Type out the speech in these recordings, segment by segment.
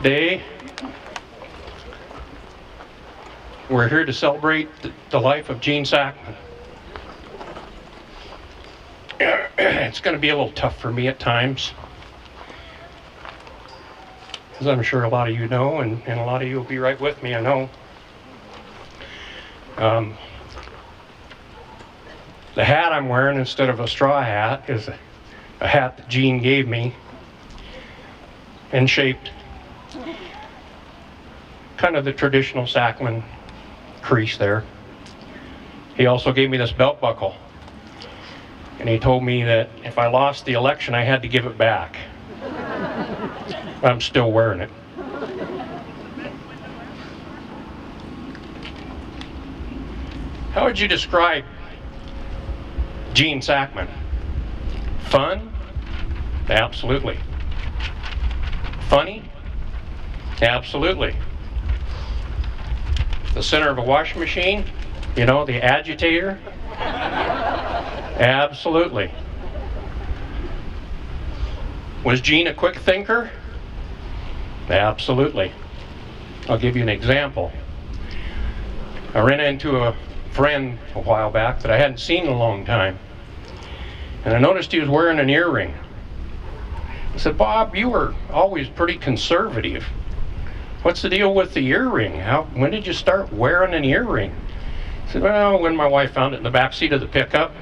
Today, we're here to celebrate the life of Gene Sackman. It's going to be a little tough for me at times, as I'm sure a lot of you know, and a lot of you will be right with me, I know. The hat I'm wearing instead of a straw hat is a hat that Gene gave me and shaped kind of the traditional Sackman crease there. He also gave me this belt buckle, and he told me that if I lost the election I had to give it back. I'm still wearing it. How would you describe Gene Sackman? Fun? Absolutely. Funny? Absolutely. The center of a washing machine? You know, the agitator? Absolutely. Was Gene a quick thinker? Absolutely. I'll give you an example. I ran into a friend a while back that I hadn't seen in a long time, and I noticed he was wearing an earring. I said, "Bob, you were always pretty conservative. What's the deal with the earring? When did you start wearing an earring?" I said, "Well, when my wife found it in the back seat of the pickup."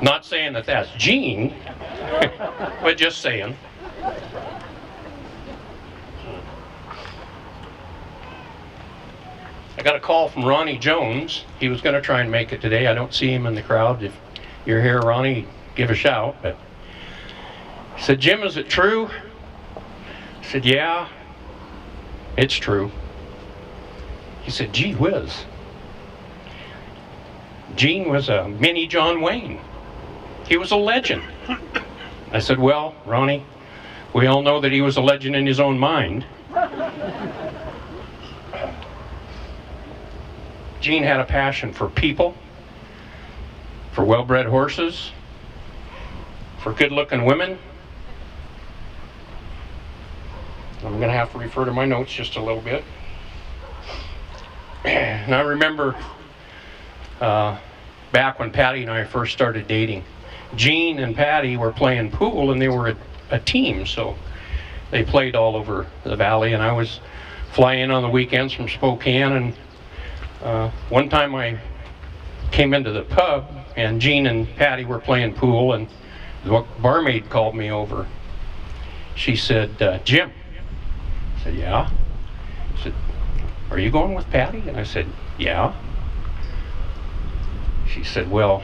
Not saying that that's Gene, but just saying. I got a call from Ronnie Jones. He was going to try and make it today. I don't see him in the crowd. If you're here, Ronnie, give a shout. But he said, "Jim, is it true?" I said, "Yeah, it's true." He said, "Gee whiz. Gene was a mini John Wayne. He was a legend." I said, "Well, Ronnie, we all know that he was a legend in his own mind." Gene had a passion for people, for well-bred horses, for good-looking women. I'm going to have to refer to my notes just a little bit. And I remember back when Patty and I first started dating, Gene and Patty were playing pool, and they were a team, so they played all over the valley, and I was flying in on the weekends from Spokane, and one time I came into the pub, and Gene and Patty were playing pool, and the barmaid called me over. She said, "Jim." I said, "Yeah." She said, "Are you going with Patty?" And I said, "Yeah." She said, "Well,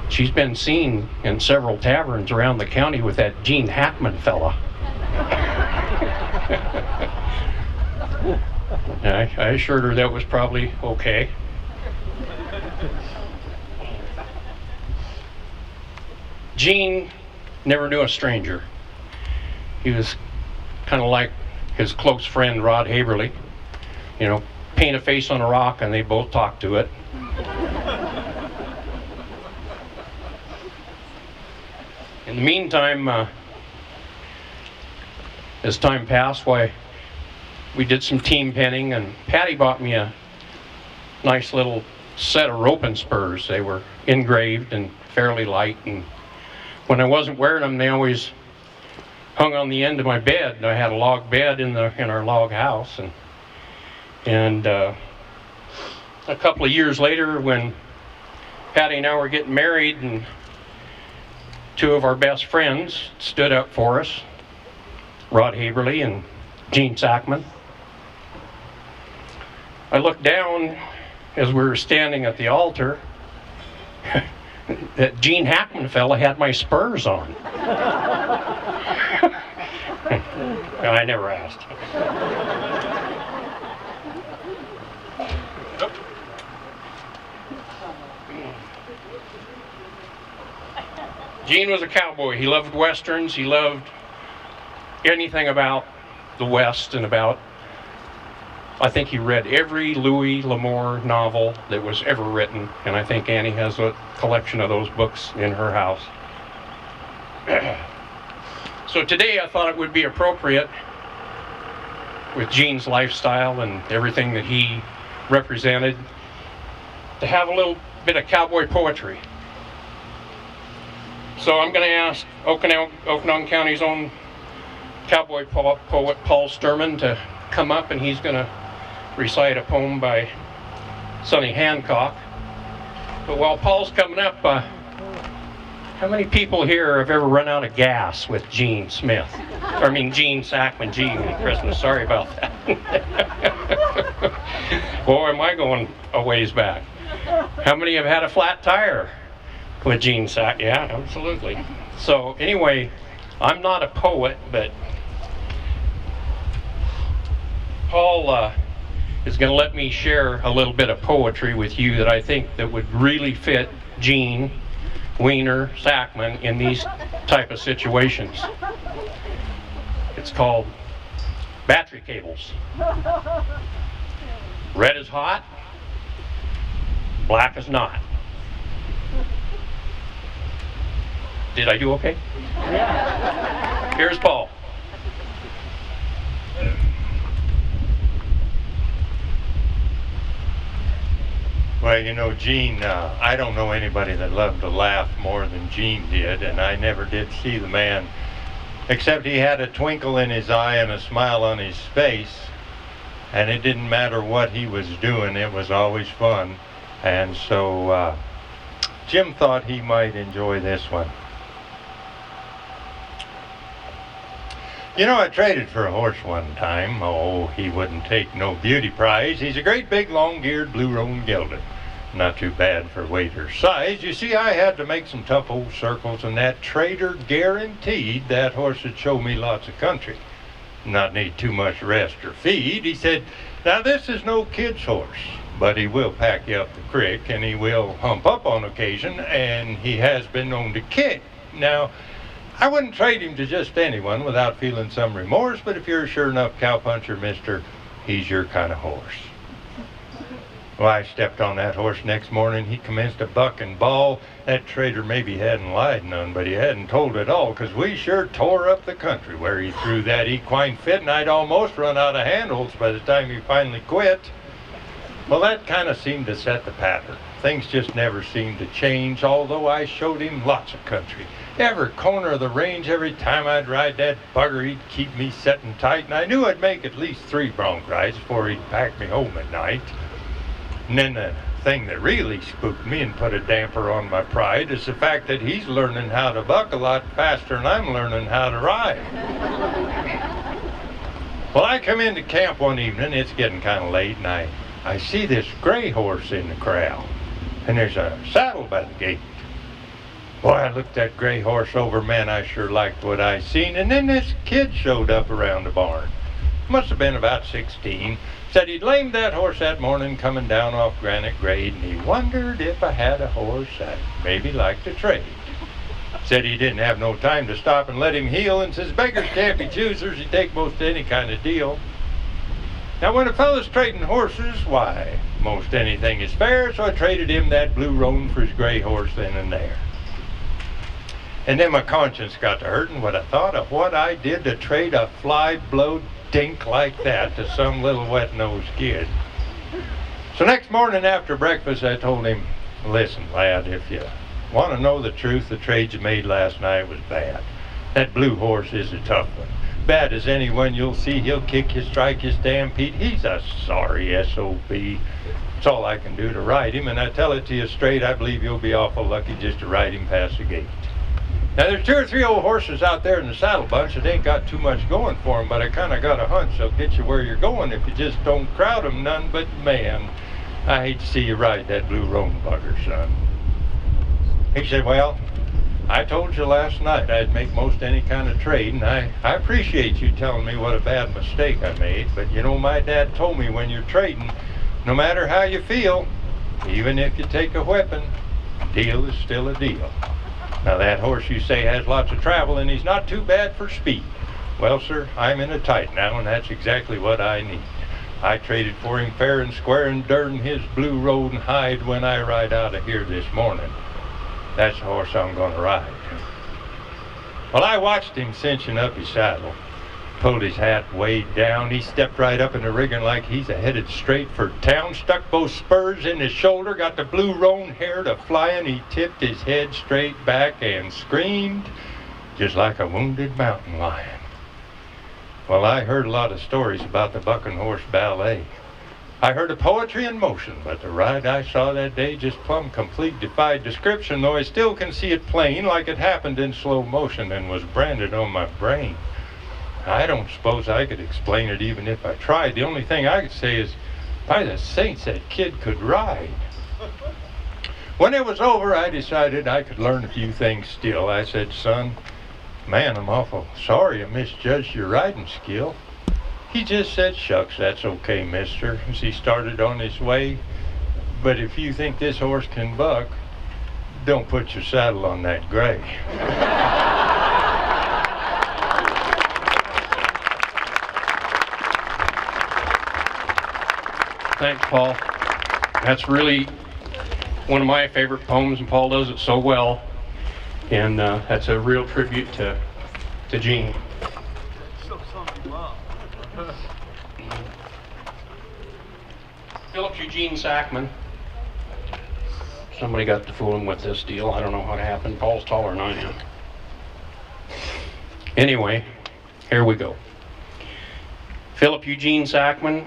she's been seen in several taverns around the county with that Gene Sackman fella." I assured her that was probably okay. Gene never knew a stranger. He was kind of like his close friend Rod Haverly. You know, paint a face on a rock and they both talk to it. In the meantime, as time passed, we did some team penning, and Patty bought me a nice little set of roping spurs. They were engraved and fairly light, and when I wasn't wearing them, they always hung on the end of my bed. I had a log bed in our log house, and a couple of years later, when Patty and I were getting married, and two of our best friends stood up for us, Rod Haverly and Gene Sackman. I looked down as we were standing at the altar. That Gene Sackman fella had my spurs on. I never asked. Gene was a cowboy. He loved westerns. He loved anything about the West and about, I think he read every Louis L'Amour novel that was ever written, and I think Annie has a collection of those books in her house. So today I thought it would be appropriate, with Gene's lifestyle and everything that he represented, to have a little bit of cowboy poetry. So I'm going to ask Okanagan County's own cowboy poet Paul Sturman to come up, and he's going to recite a poem by Sonny Hancock. But while Paul's coming up, how many people here have ever run out of gas with Gene Sackman, Gene Christmas, sorry about that. Boy, am I going a ways back. How many have had a flat tire with Gene Sackman? Yeah, absolutely. So anyway, I'm not a poet, but Paul is going to let me share a little bit of poetry with you that I think that would really fit Gene Wiener Sackman in these type of situations. It's called Battery Cables. Red is hot, black is not. Did I do okay? Yeah. Here's Paul. Well, you know, Gene, I don't know anybody that loved to laugh more than Gene did, and I never did see the man, except he had a twinkle in his eye and a smile on his face, and it didn't matter what he was doing, it was always fun. And so Jim thought he might enjoy this one. You know, I traded for a horse one time. Oh, he wouldn't take no beauty prize. He's a great big long-geared blue-roan gelded. Not too bad for weight or size. You see, I had to make some tough old circles, and that trader guaranteed that horse would show me lots of country. Not need too much rest or feed. He said, now this is no kid's horse, but he will pack you up the creek, and he will hump up on occasion, and he has been known to kick. Now, I wouldn't trade him to just anyone without feeling some remorse, but if you're a sure enough cowpuncher, mister, he's your kind of horse. Well, I stepped on that horse next morning. He commenced to buck and bawl. That trader maybe hadn't lied none, but he hadn't told it all, 'cause we sure tore up the country where he threw that equine fit, and I'd almost run out of handholds by the time he finally quit. Well, that kind of seemed to set the pattern. Things just never seemed to change, although I showed him lots of country. Every corner of the range, every time I'd ride that bugger, he'd keep me setting tight, and I knew I'd make at least 3 bronc rides before he'd pack me home at night. And then the thing that really spooked me and put a damper on my pride is the fact that he's learning how to buck a lot faster than I'm learning how to ride. Well, I come into camp one evening, it's getting kind of late, and I see this gray horse in the corral, and there's a saddle by the gate. Boy, I looked that gray horse over, man, I sure liked what I seen. And then this kid showed up around the barn. Must have been about 16. Said he'd lamed that horse that morning coming down off Granite Grade, and he wondered if I had a horse I'd maybe like to trade. Said he didn't have no time to stop and let him heal, and says beggars can't be choosers, he'd take most any kind of deal. Now when a fella's trading horses, why, most anything is fair, so I traded him that blue roan for his gray horse then and there. And then my conscience got to hurting when I thought of what I did to trade a fly-blowed dink like that to some little wet-nosed kid. So next morning after breakfast I told him, listen lad, if you want to know the truth, the trade you made last night was bad. That blue horse is a tough one. Bad as anyone you'll see. He'll kick you, strike you, stampede. He's a sorry S.O.B. It's all I can do to ride him, and I tell it to you straight, I believe you'll be awful lucky just to ride him past the gate. Now there's 2 or 3 old horses out there in the saddle bunch that ain't got too much going for them, but I kind of got a hunch they'll get you where you're going if you just don't crowd them none. But man, I hate to see you ride that blue roan bugger, son. He said, well, I told you last night I'd make most any kind of trade, and I appreciate you telling me what a bad mistake I made, but you know, my dad told me when you're trading, no matter how you feel, even if you take a whipping, a deal is still a deal. Now that horse you say has lots of travel, and he's not too bad for speed. Well, sir, I'm in a tight now, and that's exactly what I need. I traded for him fair and square and darn his blue roan hide when I ride out of here this morning. That's the horse I'm going to ride. Well, I watched him cinching up his saddle, pulled his hat way down. He stepped right up in the rigging like he's headed straight for town, stuck both spurs in his shoulder, got the blue roan hair to flying. He tipped his head straight back and screamed just like a wounded mountain lion. Well, I heard a lot of stories about the bucking horse ballet. I heard of poetry in motion, but the ride I saw that day just plumb complete defied description, though I still can see it plain like it happened in slow motion and was branded on my brain. I don't suppose I could explain it even if I tried. The only thing I could say is, by the saints, that kid could ride. When it was over, I decided I could learn a few things still. I said, son, man, I'm awful sorry I misjudged your riding skill. He just said, shucks, that's okay, mister, as he started on his way. But if you think this horse can buck, don't put your saddle on that gray. Thanks, Paul. That's really one of my favorite poems, and Paul does it so well. And that's a real tribute to Gene. Philip Eugene Sackman. Somebody got to fool him with this deal. I don't know how it happened. Paul's taller than I am. Anyway, here we go. Philip Eugene Sackman,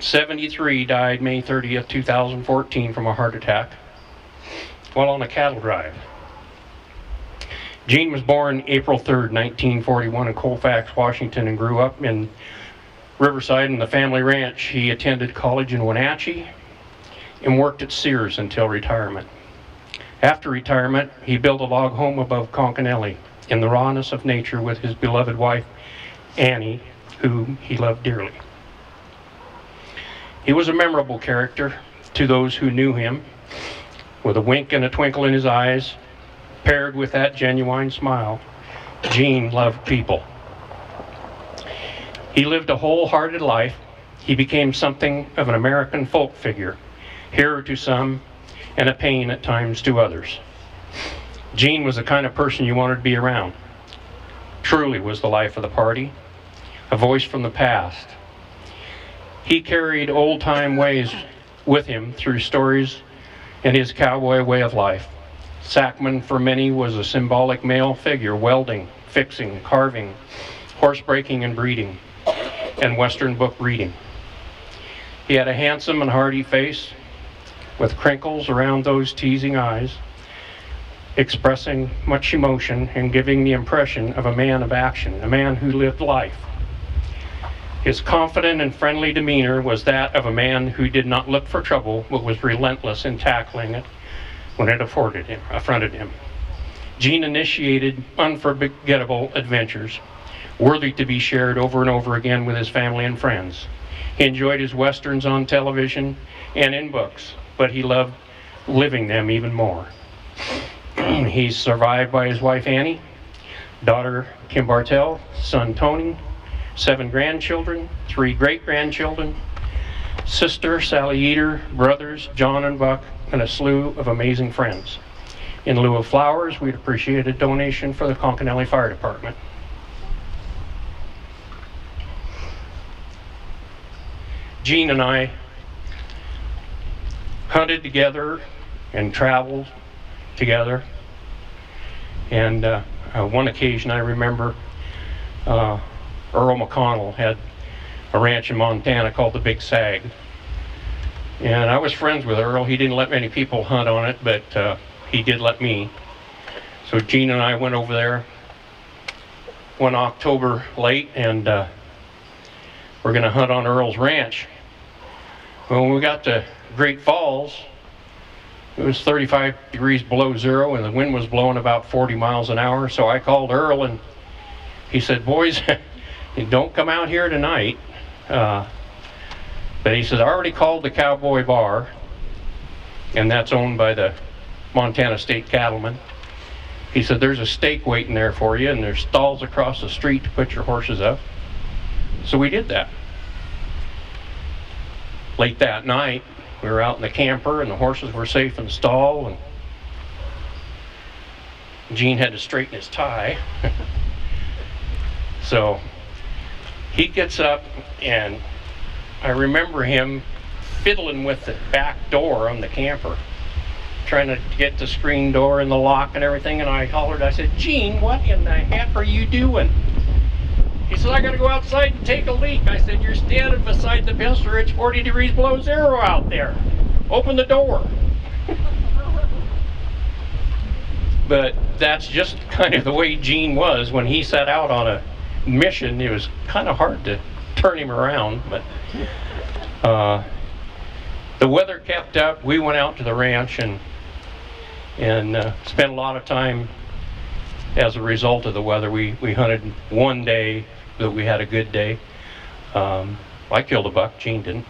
73, died May 30th, 2014 from a heart attack while on a cattle drive. Gene was born April 3rd, 1941 in Colfax, Washington, and grew up in Riverside in the family ranch. He attended college in Wenatchee and worked at Sears until retirement. After retirement, he built a log home above Conconully in the rawness of nature with his beloved wife, Annie, whom he loved dearly. He was a memorable character to those who knew him, with a wink and a twinkle in his eyes, paired with that genuine smile. Gene loved people. He lived a wholehearted life. He became something of an American folk figure, hero to some and a pain at times to others. Gene was the kind of person you wanted to be around. Truly was the life of the party, a voice from the past. He carried old-time ways with him through stories and his cowboy way of life. Sackman, for many, was a symbolic male figure, welding, fixing, carving, horse breaking and breeding, and Western book reading. He had a handsome and hearty face with crinkles around those teasing eyes, expressing much emotion and giving the impression of a man of action, a man who lived life. His confident and friendly demeanor was that of a man who did not look for trouble but was relentless in tackling it when it affronted him. Gene initiated unforgettable adventures, worthy to be shared over and over again with his family and friends. He enjoyed his westerns on television and in books, but he loved living them even more. He's survived by his wife Annie, daughter Kim Bartell, son Tony, 7 grandchildren, 3 great-grandchildren, sister Sally Eater, brothers John and Buck, and a slew of amazing friends. In lieu of flowers, we'd appreciate a donation for the Conconully Fire Department. Gene and I hunted together and traveled together. And one occasion I remember Earl McConnell had a ranch in Montana called the Big Sag. And I was friends with Earl. He didn't let many people hunt on it, but he did let me. So Gene and I went over there one October late, and we're going to hunt on Earl's ranch. When we got to Great Falls, it was 35 degrees below zero, and the wind was blowing about 40 miles an hour. So I called Earl, and he said, boys, don't come out here tonight. But he said, I already called the Cowboy Bar, and that's owned by the Montana State Cattlemen. He said, there's a stake waiting there for you, and there's stalls across the street to put your horses up. So we did that. Late that night, we were out in the camper, and the horses were safe in the stall, and Gene had to straighten his tie. So he gets up, and I remember him fiddling with the back door on the camper, trying to get the screen door and the lock and everything, and I hollered, I said, Gene, what in the heck are you doing? He said, I gotta go outside and take a leak. I said, you're standing beside the pisser, it's 40 degrees below zero out there. Open the door. But that's just kind of the way Gene was when he set out on a mission. It was kind of hard to turn him around, but the weather kept up. We went out to the ranch and spent a lot of time as a result of the weather. We hunted one day that we had a good day. I killed a buck, Gene didn't.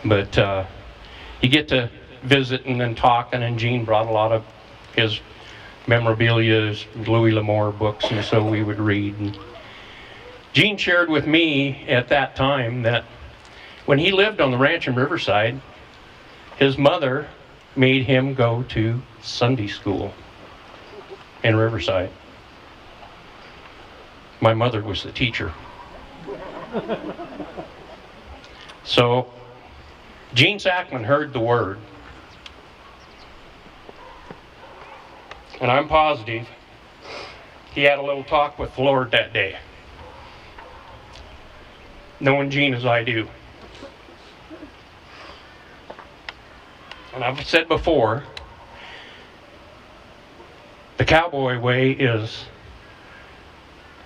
But you get to visiting and talking, and Gene brought a lot of his memorabilia, his Louis L'Amour books, and so we would read. And Gene shared with me at that time that when he lived on the ranch in Riverside, his mother made him go to Sunday school in Riverside. My mother was the teacher. So Gene Sackman heard the word, and I'm positive he had a little talk with the Lord that day, knowing Gene as I do. And I've said before, the cowboy way is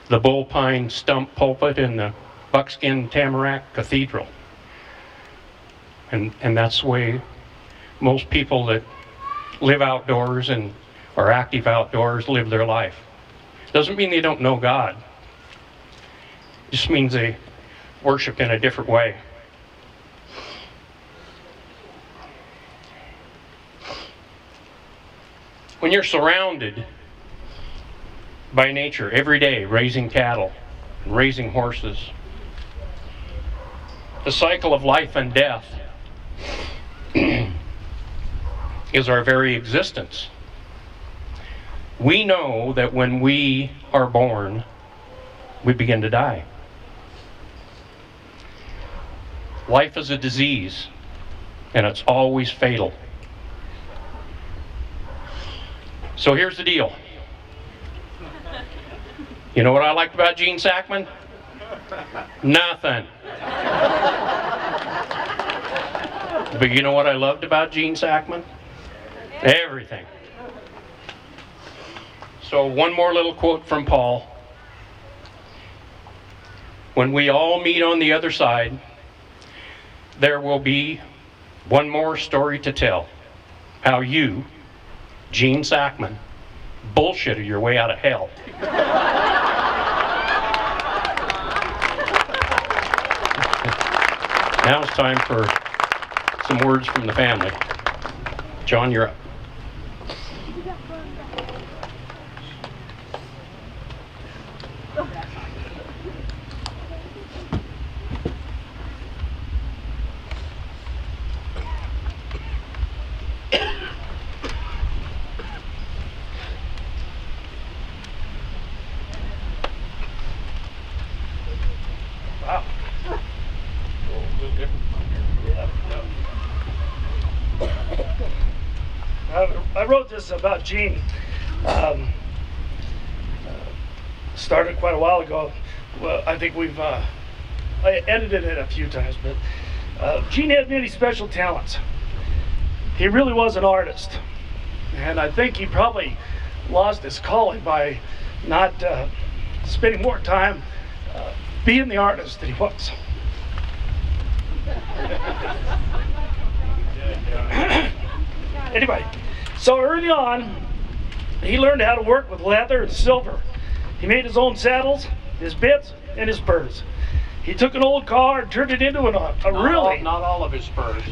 the bull pine stump pulpit in the buckskin tamarack cathedral. And that's the way most people that live outdoors and are active outdoors live their life. Doesn't mean they don't know God. It just means they worship in a different way. When you're surrounded by nature every day, raising cattle, and raising horses, the cycle of life and death is our very existence. We know that when we are born, we begin to die. Life is a disease, and it's always fatal. So here's the deal. You know what I liked about Gene Sackman? Nothing. But you know what I loved about Gene Sackman? Everything. So one more little quote from Paul. When we all meet on the other side, there will be one more story to tell. How you, Gene Sackman, bullshitted your way out of hell. Now it's time for some words from the family. John, you're up. Wow. A little different. I wrote this about Gene. Started quite a while ago. Well, I think I edited it a few times, but Gene had many special talents. He really was an artist, and I think he probably lost his calling by not spending more time being the artist that he was. Anyway, so early on, he learned how to work with leather and silver. He made his own saddles, his bits, and his spurs. He took an old car and turned it into Not all of his spurs. He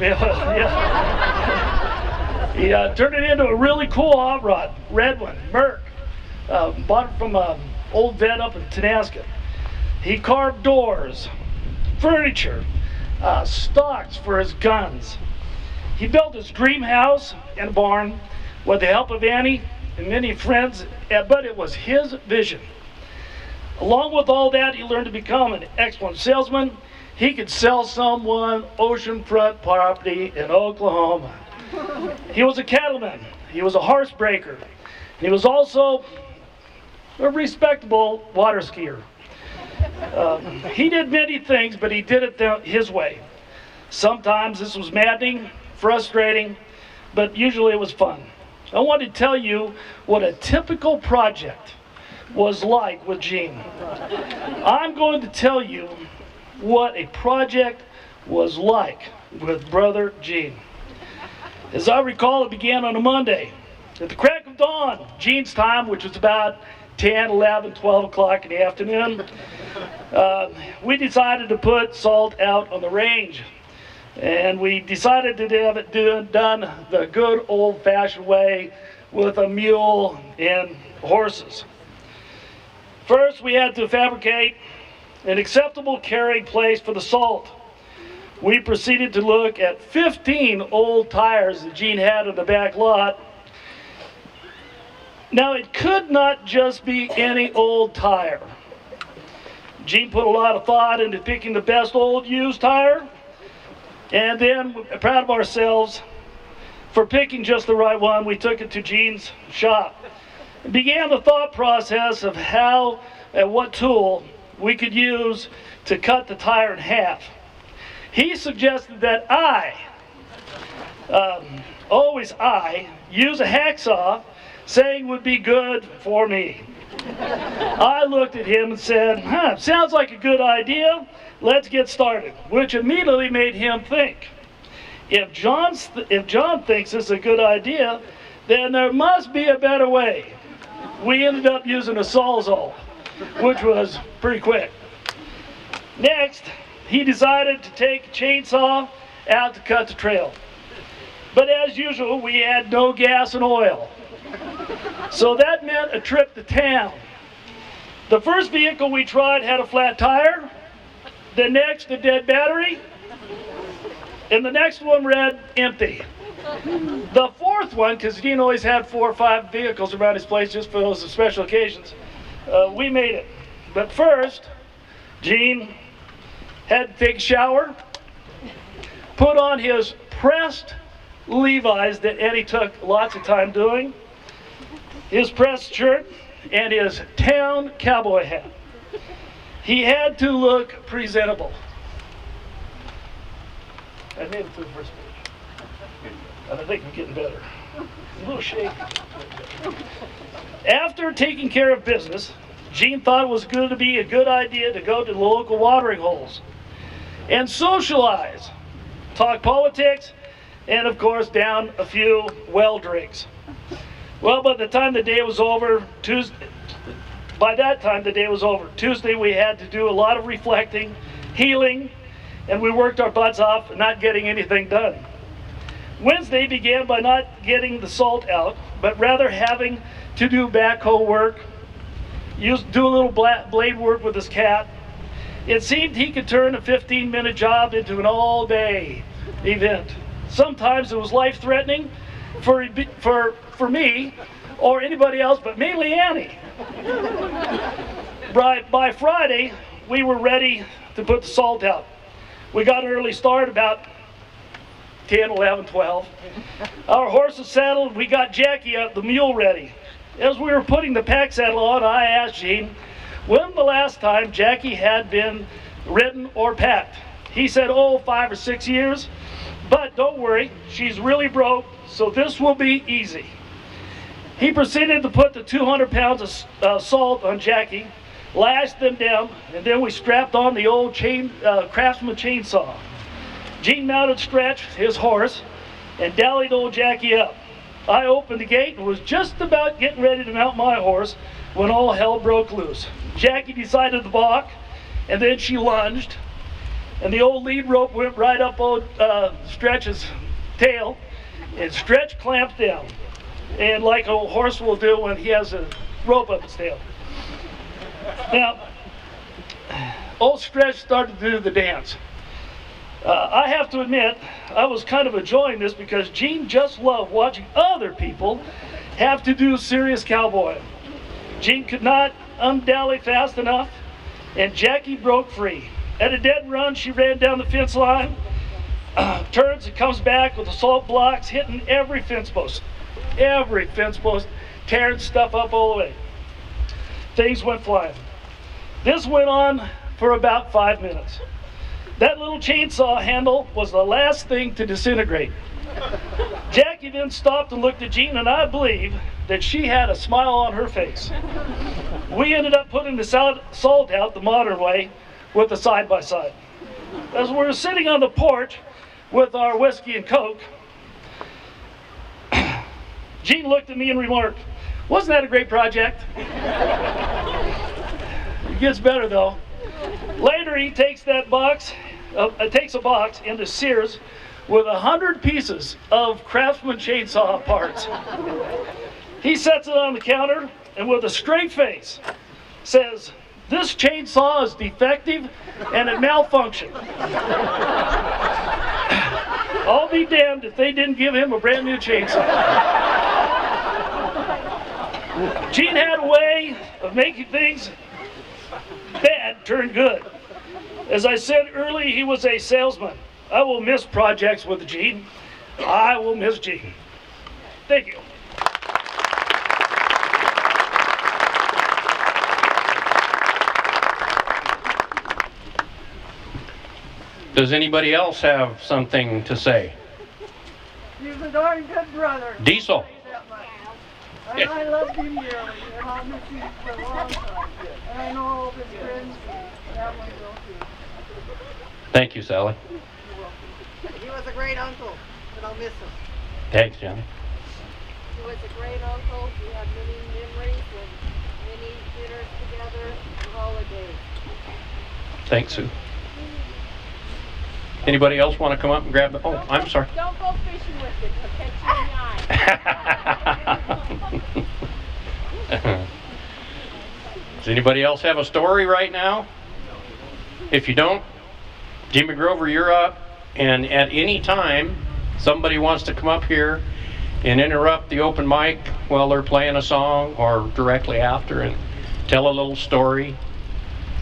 turned it into a really cool hot rod, red one, Merc. Bought it from an old vet up in Tenasket. He carved doors, furniture, stocks for his guns. He built his dream house and barn with the help of Annie and many friends, but it was his vision. Along with all that, he learned to become an excellent salesman. He could sell someone oceanfront property in Oklahoma. He was a cattleman. He was a horse breaker. He was also a respectable water skier. He did many things, but he did it his way. Sometimes this was maddening, frustrating, but usually it was fun. I want to tell you what a typical project was like with Gene. I'm going to tell you what a project was like with Brother Gene. As I recall, it began on a Monday. At the crack of dawn, Gene's time, which was about 10, 11, 12 o'clock in the afternoon, we decided to put salt out on the range. And we decided to have it done the good old-fashioned way with a mule and horses. First, we had to fabricate an acceptable carrying place for the salt. We proceeded to look at 15 old tires that Gene had in the back lot. Now, it could not just be any old tire. Gene put a lot of thought into picking the best old used tire, and then, proud of ourselves for picking just the right one, we took it to Gene's shop. It began the thought process of how and what tool we could use to cut the tire in half. He suggested that always I, use a hacksaw, saying would be good for me. I looked at him and said, sounds like a good idea. Let's get started, which immediately made him think. If John thinks it's a good idea, then there must be a better way. We ended up using a Sawzall, which was pretty quick. Next, he decided to take a chainsaw out to cut the trail. But as usual, we had no gas and oil. So that meant a trip to town. The first vehicle we tried had a flat tire, the next a dead battery, and the next one read empty. The fourth one, because Gene always had 4 or 5 vehicles around his place just for those special occasions, we made it. But first, Gene had to take a shower, put on his pressed Levi's that Eddie took lots of time doing, his pressed shirt, and his town cowboy hat. He had to look presentable. I made it through the first page. I think I'm getting better. A little shaky. After taking care of business, Gene thought it was going to be a good idea to go to the local watering holes and socialize, talk politics, and of course down a few well drinks. Well, by the time the day was over, Tuesday we had to do a lot of reflecting, healing, and we worked our butts off not getting anything done. Wednesday began by not getting the salt out, but rather having to do backhoe work, do a little blade work with his cat. It seemed he could turn a 15-minute job into an all-day event. Sometimes it was life-threatening for me or anybody else, but mainly Annie. By Friday, we were ready to put the salt out. We got an early start, about 10, 11, 12. Our horses saddled, we got Jackie out, the mule ready. As we were putting the pack saddle on, I asked Gene when the last time Jackie had been ridden or packed. He said, 5 or 6 years, but don't worry, she's really broke, so this will be easy. He proceeded to put the 200 pounds of salt on Jackie, lashed them down, and then we strapped on the old Craftsman chainsaw. Gene mounted Stretch, his horse, and dallied old Jackie up. I opened the gate and was just about getting ready to mount my horse when all hell broke loose. Jackie decided to balk, and then she lunged, and the old lead rope went right up old Stretch's tail, and Stretch clamped down, and like a horse will do when he has a rope up his tail. Now, old Stretch started to do the dance. I have to admit, I was kind of enjoying this because Gene just loved watching other people have to do serious cowboying. Gene could not undally fast enough, and Jackie broke free. At a dead run, she ran down the fence line, turns and comes back with assault blocks, hitting every fence post, tearing stuff up all the way. Things went flying. This went on for about 5 minutes. That little chainsaw handle was the last thing to disintegrate. Jackie then stopped and looked at Gene, and I believe that she had a smile on her face. We ended up putting the salt out the modern way with a side-by-side. As we were sitting on the porch with our whiskey and Coke, Gene looked at me and remarked, "Wasn't that a great project?" It gets better though. Later he takes a box into Sears with 100 pieces of Craftsman chainsaw parts. He sets it on the counter and with a straight face says, "This chainsaw is defective and it malfunctioned." I'll be damned if they didn't give him a brand new chainsaw. Gene had a way of making things bad turn good. As I said earlier, he was a salesman. I will miss projects with Gene. I will miss Gene. Thank you. Does anybody else have something to say? He's a darn good brother. Diesel. And I loved him dearly, and I'll miss him for a long time. And I know all of his friends, that one will too. Thank you, Sally. He was a great uncle, and I'll miss him. Thanks, Johnny. He was a great uncle. We had many memories and many dinners together and holidays. Thanks, Sue. Anybody else want to come up and grab the... Oh, I'm sorry. Don't go fishing with it. It'll catch you in the eye. Does anybody else have a story right now? If you don't, Jimmy Grover, you're up. And at any time, somebody wants to come up here and interrupt the open mic while they're playing a song or directly after and tell a little story.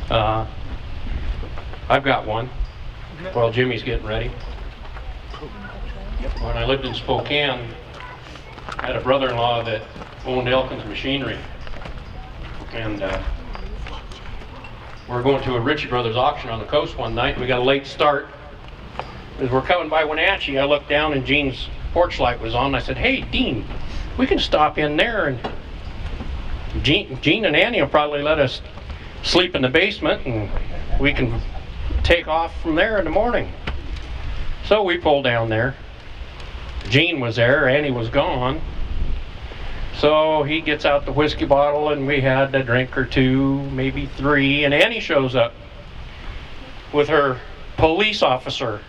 I've got one. While Jimmy's getting ready. When I lived in Spokane, I had a brother-in-law that owned Elkins Machinery. And we were going to a Ritchie Brothers auction on the coast one night. We got a late start. As we're coming by Wenatchee, I looked down and Gene's porch light was on. I said, "Hey, Dean, we can stop in there and Gene and Annie will probably let us sleep in the basement and we can take off from there in the morning." So we pulled down there. Gene was there, Annie was gone. So he gets out the whiskey bottle and we had a drink or two, maybe three, and Annie shows up with her police officer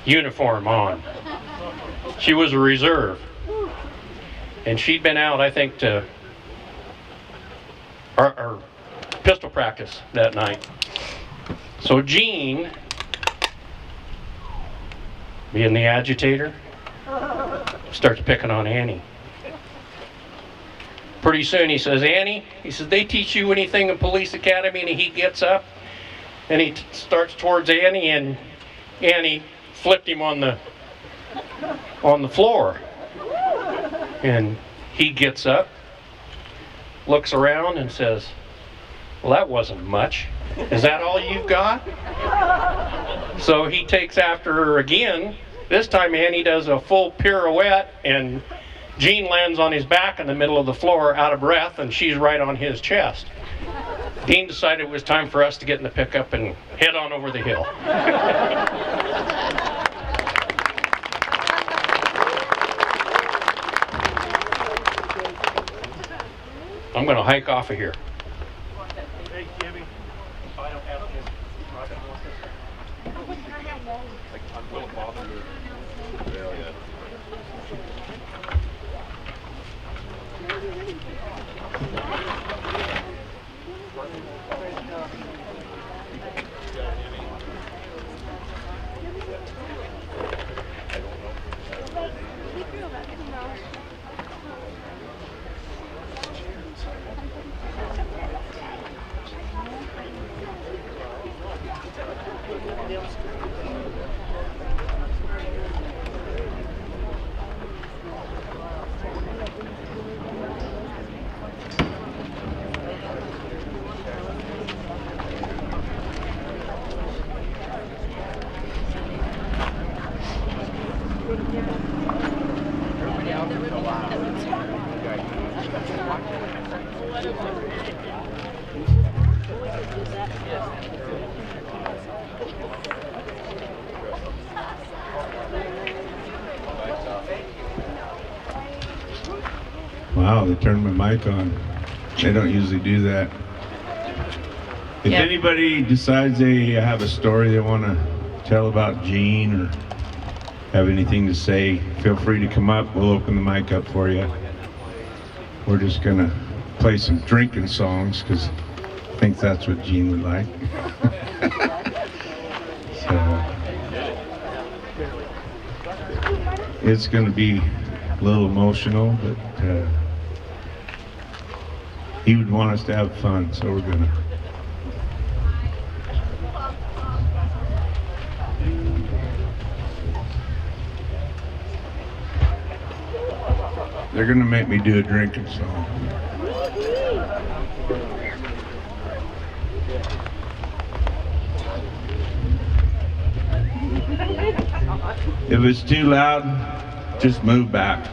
uniform on. She was a reserve. And she'd been out, I think, to our pistol practice that night. So Gene, being the agitator, starts picking on Annie. Pretty soon he says, "Annie," he says, "they teach you anything in police academy?" And he gets up and he starts towards Annie, and Annie flipped him on the floor. And he gets up, looks around and says, "Well, that wasn't much. Is that all you've got?" So he takes after her again. This time Annie does a full pirouette and Gene lands on his back in the middle of the floor out of breath and she's right on his chest. Dean decided it was time for us to get in the pickup and head on over the hill. I'm going to hike off of here. Hey, Jimmy. I don't have this. Wow, they turned my mic on. They don't usually do that. If Yeah. anybody decides they have a story they want to tell about Gene or have anything to say, feel free to come up. We'll open the mic up for you. We're just going to play some drinking songs because I think that's what Gene would like. So it's going to be a little emotional, but he would want us to have fun, so we're going to. They're going to make me do a drinking song. If it's too loud, just move back.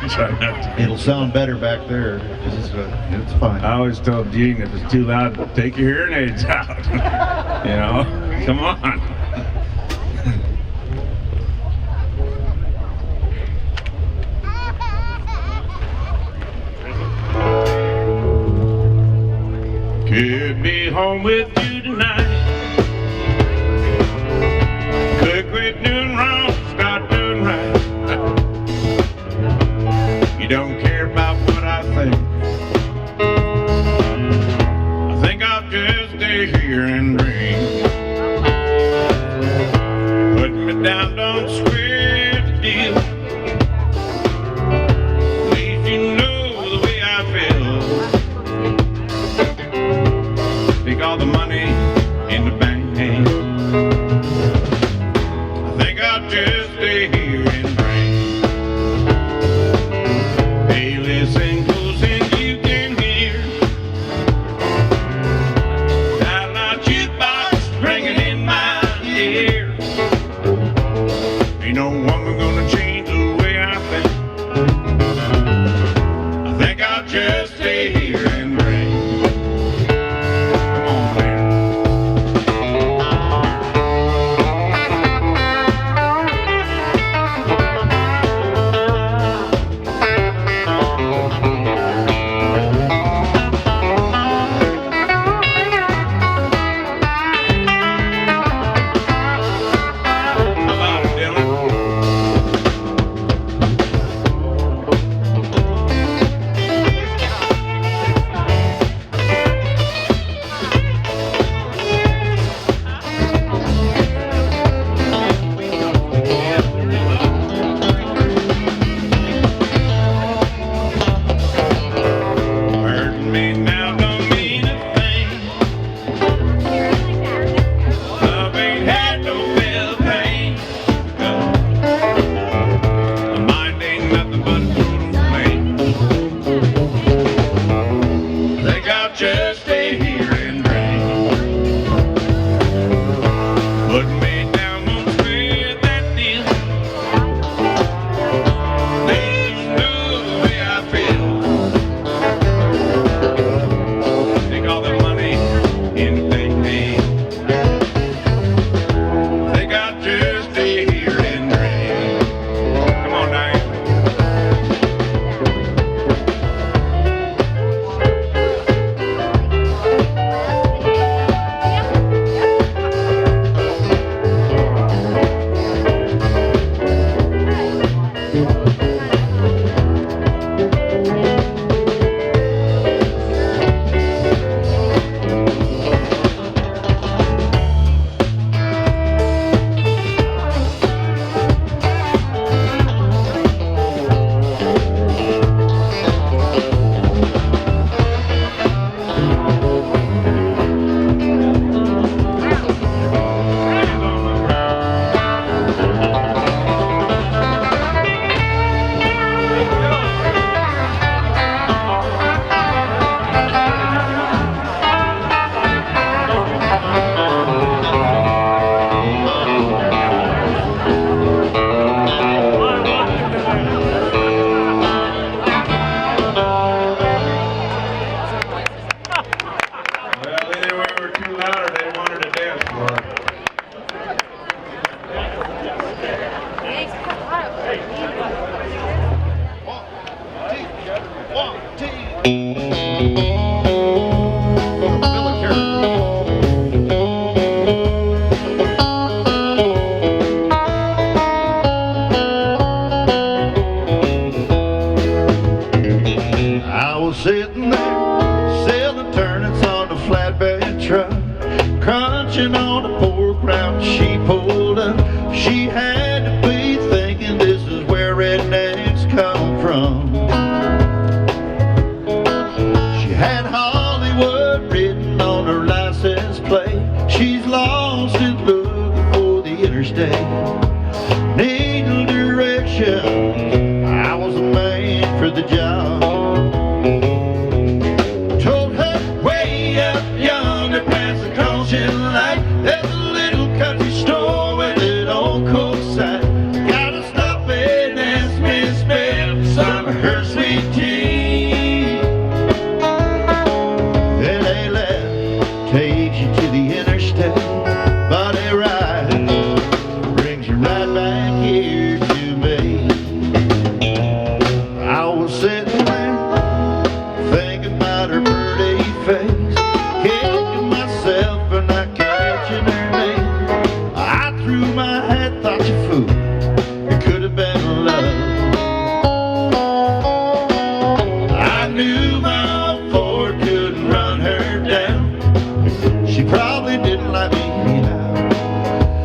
Try not to. It'll sound better back there. It's fine. I always told Gene if it's too loud, take your hearing aids out. You know, come on. Could be home with you tonight. Could quit doing wrong, start doing right. You don't care about what I think. I think I'll just stay here and drink. She had to be thinking this is where rednecks come from. She had Hollywood written on her license plate. She's lost and looking for the interstate. Needing direction, I was the man for the job. Told her way up yonder past the Conconully light, there's a little country store with an old cold side. Gotta stop and ask Miss Beth some of her sweet tea. Then a left takes you to the interstate, but a right brings you right back here to me. I was sitting there thinking about her pretty face, kicking myself for not catching her name. I threw my hat, thought you fool, it could have been love. I knew my old Ford couldn't run her down. She probably didn't like me anyhow.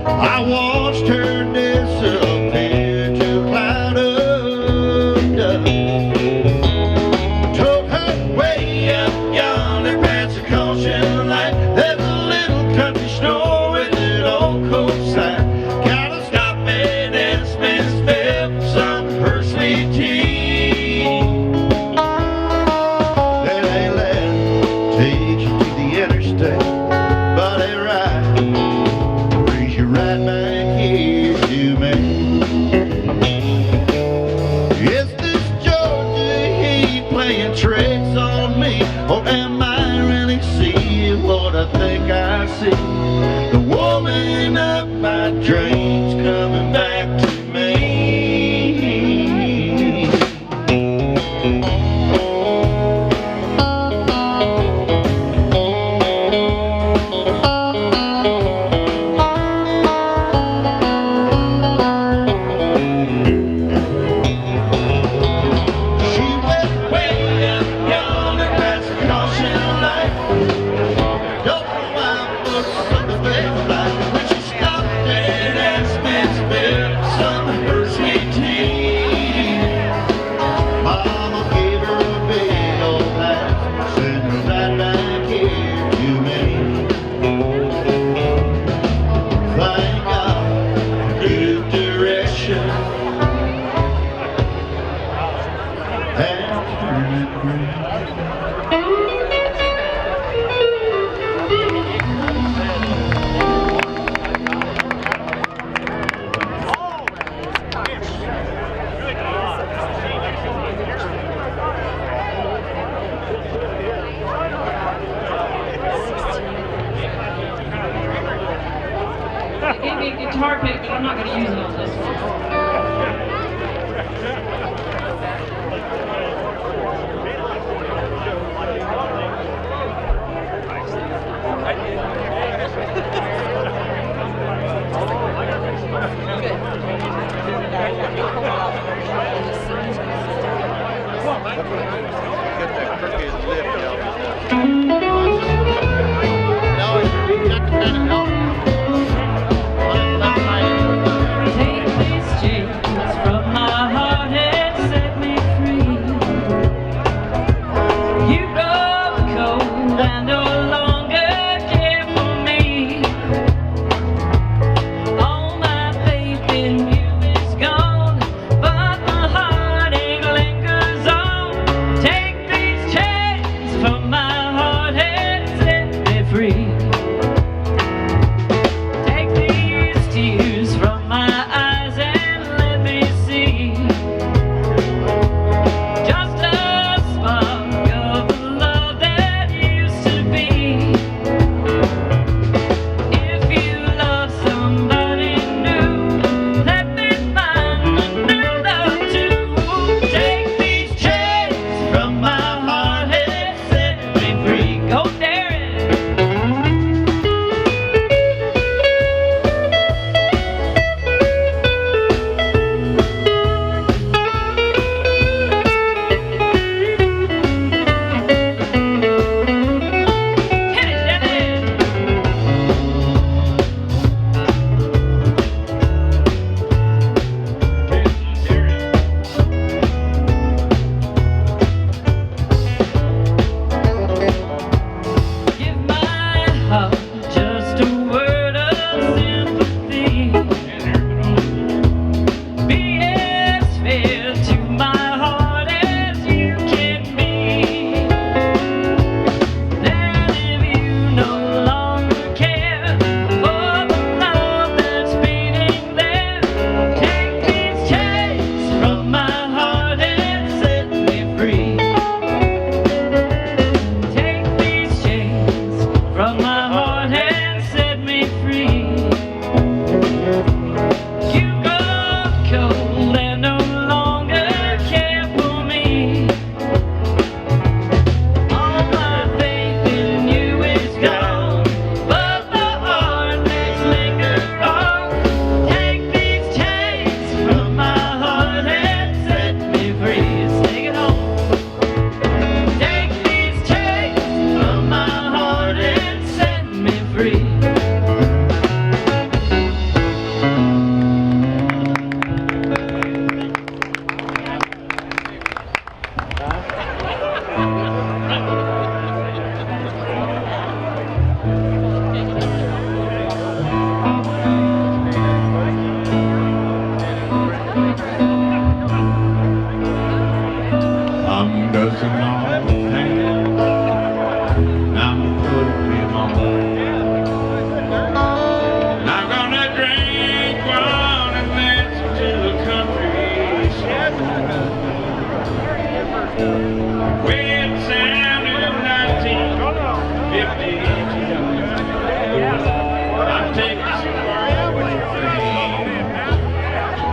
I watched her disappear to a cloud of dust. Told her way up yonder past the Conconully light, there's a little country store with an old cold sign. Gotta stop and ask Miss Beth some of her sweet tea. Then a left takes you to the interstate, but a right brings you right back here to me. Is this Georgia he playing tricks on me, or am I really seeing what I think I see? The woman of my dreams coming back to me. She went way up yonder past the Conconully light. Don't know why, but something felt like when she stopped and asked Miss Beth some of her sweet tea. Mama gave her a big old pass, sent her right back here to me. Thank God, good direction. And turning green. They gave me a guitar pick, but I'm not going to use it on this one. Get that crooked lip out. No, you got to kind of help. Take these chains from my heart and set me free. You grow cold and no longer care for me. All my faith in you is gone, but my heartache lingers on. Take these chains from my heart.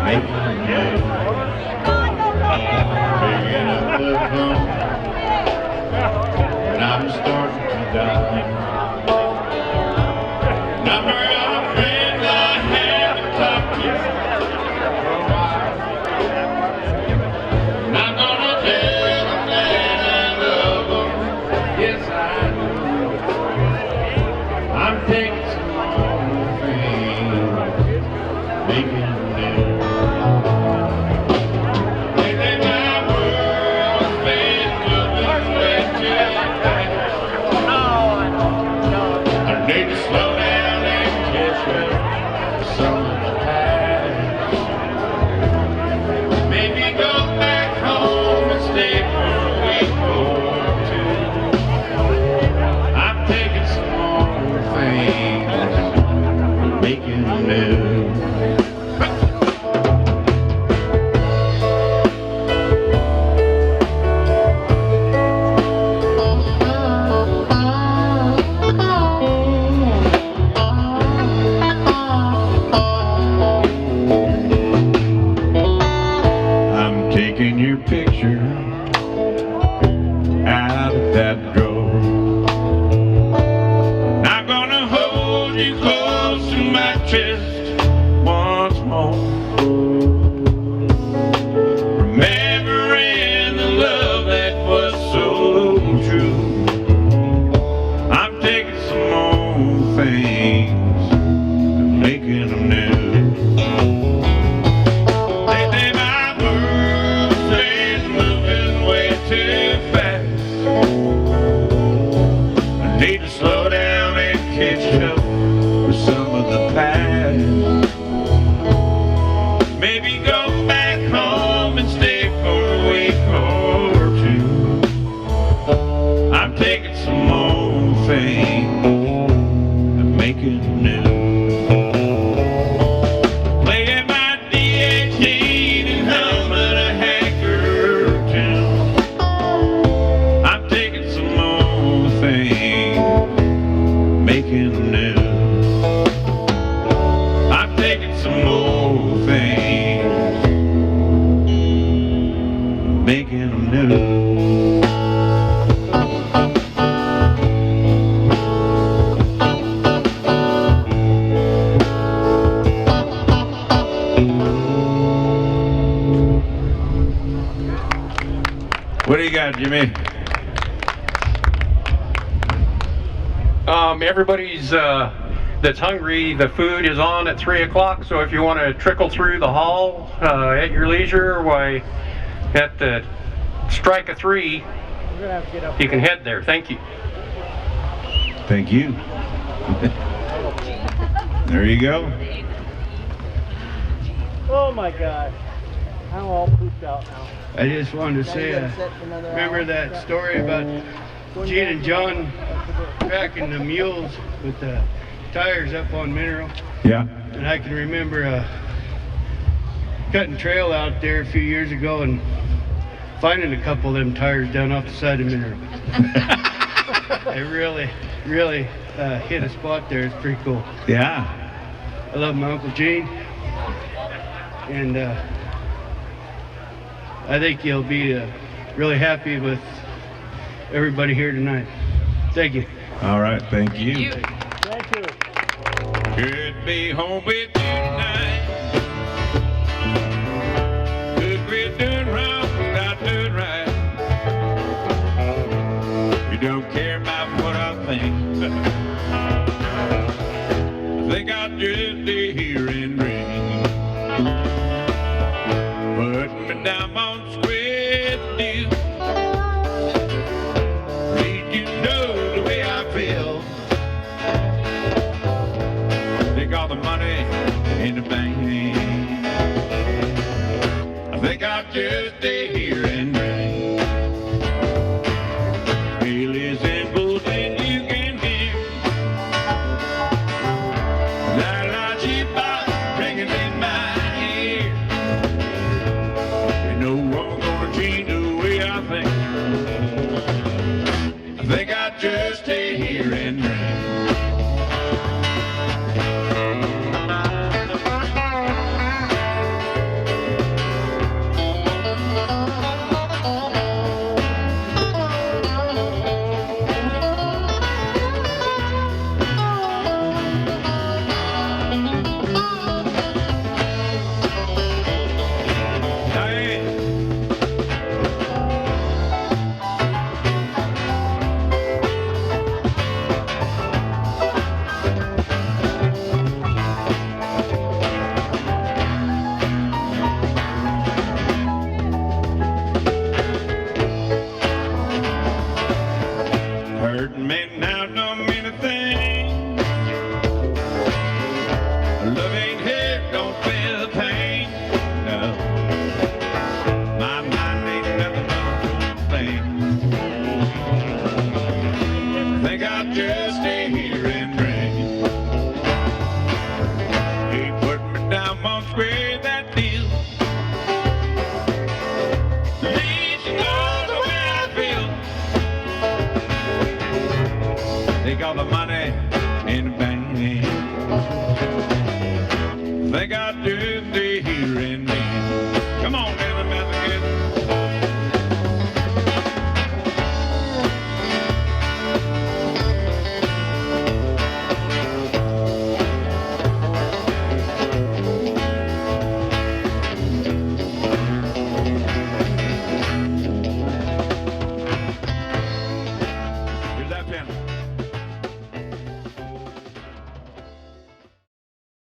making new. Picking up the phone, and I'm starting to die. Number of friends I haven't talked to for a while. Not gonna tell them that I love them. Yes, I do. I'm taking some more things, making them new. Lately my world's been moving way too fast. I need to slow down and catch up with some of the past. Maybe go back home and stay for a week or two. I'm taking some more things, making them new. I'm taking your picture out of that drawer. I'm gonna hold you close to my chest once more. Remembering the love that was so true. I'm taking some old things and making them new. Lately my world's been moving way too fast. I need to slow down and catch up with some of the past. Maybe go back home and stay for a week or two. I'm taking some old things and making them new. Playing my D18 and humming a hacker tune. I'm taking some old things, making them new. I'm taking some old things, making them new. What do you got, Jimmy? Everybody's that's hungry, the food is on at 3 o'clock, so if you want to trickle through the hall at your leisure, why, at the strike of 3, you can head there. Thank you. Thank you. There you go. Oh my God. I'm all pooped out now. I just wanted to say, remember that story about Gene and John tracking the mules with the tires up on Mineral? Yeah. And I can remember cutting trail out there a few years ago and finding a couple of them tires down off the side of Mineral. They really hit a spot there. It's pretty cool. Yeah. I love my Uncle Gene. And I think you'll be really happy with everybody here tonight. Thank you. All right. Thank you. Thank you. Could be home with you tonight. Could be doing wrong, not doing right. You don't care about what I think. I think I'll just stay here and ring. Put me down on square deal. Need you know the way I feel. Take all the money in the bank. I think I'll just stay here and drink. Bailey's and bulls and you can hear. La la cheaper ringing in my ear. Ain't no one gonna change the way I think. I think I'll just stay here and drink. They got 2, 3